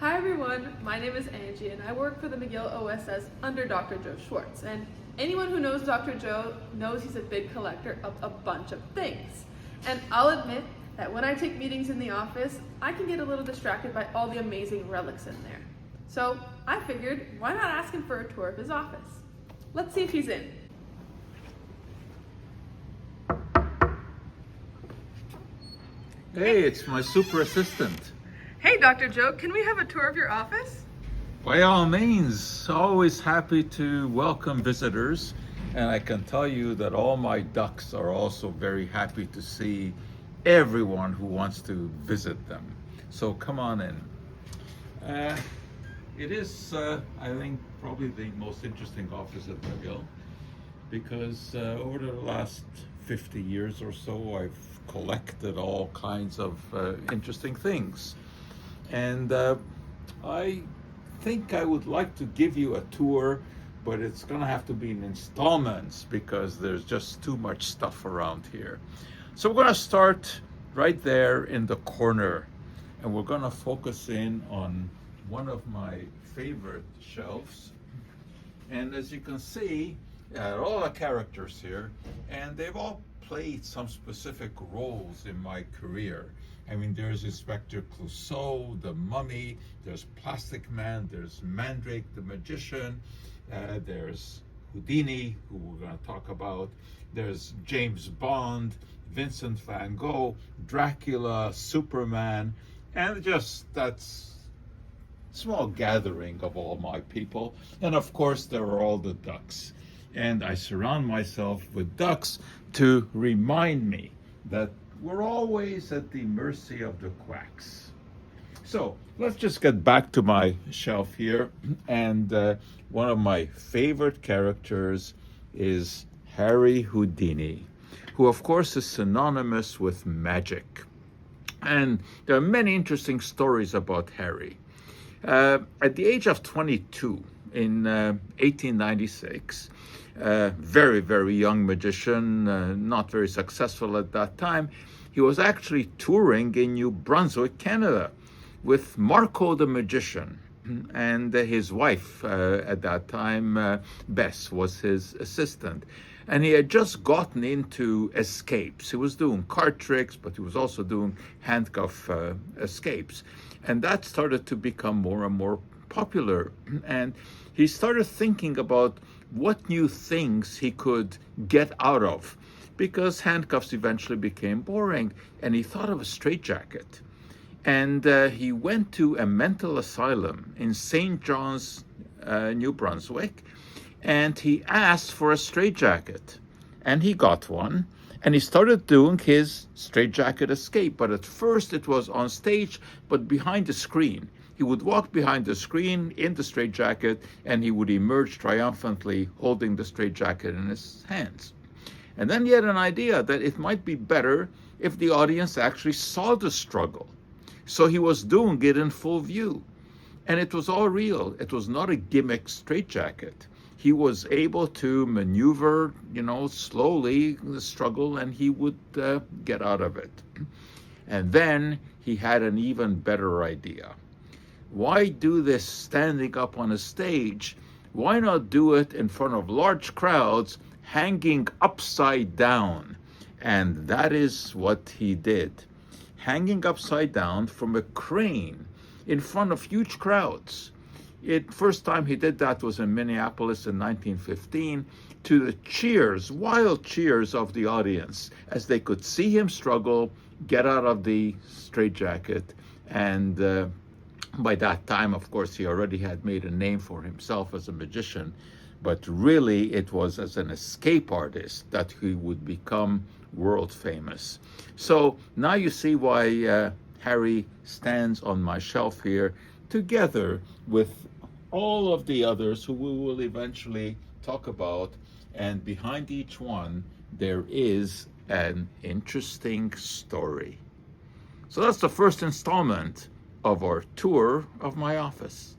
Hi everyone, my name is Angie and I work for the McGill OSS under Dr. Joe Schwartz. And anyone who knows Dr. Joe knows he's a big collector of a bunch of things. And I'll admit that when I take meetings in the office, I can get a little distracted by all the amazing relics in there. So I figured, why not ask him for a tour of his office? Let's see if he's in. Hey, it's my super assistant. Hey Dr. Joe, can we have a tour of your office? By all means, always happy to welcome visitors. And I can tell you that all my ducks are also very happy to see everyone who wants to visit them. So come on in. It is, I think, probably the most interesting office at McGill because over the last 50 years or so, I've collected all kinds of interesting things. And I think I would like to give you a tour, but it's going to have to be in installments because there's just too much stuff around here. So we're going to start right there in the corner, and we're going to focus in on one of my favorite shelves. And as you can see, all the characters here, and they've all played some specific roles in my career. I mean, there's Inspector Clouseau, the Mummy, there's Plastic Man, there's Mandrake the Magician, there's Houdini, who we're going to talk about, there's James Bond, Vincent van Gogh, Dracula, Superman, and just that's small gathering of all my people. And of course, there are all the ducks. And I surround myself with ducks to remind me that we're always at the mercy of the quacks. So let's just get back to my shelf here. And one of my favorite characters is Harry Houdini, who of course is synonymous with magic. And there are many interesting stories about Harry. At the age of 22 in 1896, very, very young magician, not very successful at that time. He was actually touring in New Brunswick, Canada, with Marco the Magician. And his wife at that time, Bess, was his assistant. And he had just gotten into escapes. He was doing card tricks, but he was also doing handcuff escapes. And that started to become more and more popular. And he started thinking about what new things he could get out of, because handcuffs eventually became boring, and he thought of a straitjacket. And he went to a mental asylum in St. John's, New Brunswick, and he asked for a straitjacket, and he got one, and he started doing his straitjacket escape. But at first it was on stage, but behind the screen. He would walk behind the screen in the straitjacket, and he would emerge triumphantly holding the straitjacket in his hands. And then he had an idea that it might be better if the audience actually saw the struggle. So he was doing it in full view. And it was all real. It was not a gimmick straitjacket. He was able to maneuver, slowly the struggle, and he would get out of it. And then he had an even better idea. Why do this standing up on a stage? Why not do it in front of large crowds, hanging upside down? And that is what he did. Hanging upside down from a crane in front of huge crowds. First time he did that was in Minneapolis in 1915, to the cheers, wild cheers of the audience as they could see him struggle, get out of the straitjacket, and by that time, of course, he already had made a name for himself as a magician, but really it was as an escape artist that he would become world famous. So now you see why Harry stands on my shelf here, together with all of the others who we will eventually talk about. And behind each one, there is an interesting story. So that's the first installment of our tour of my office.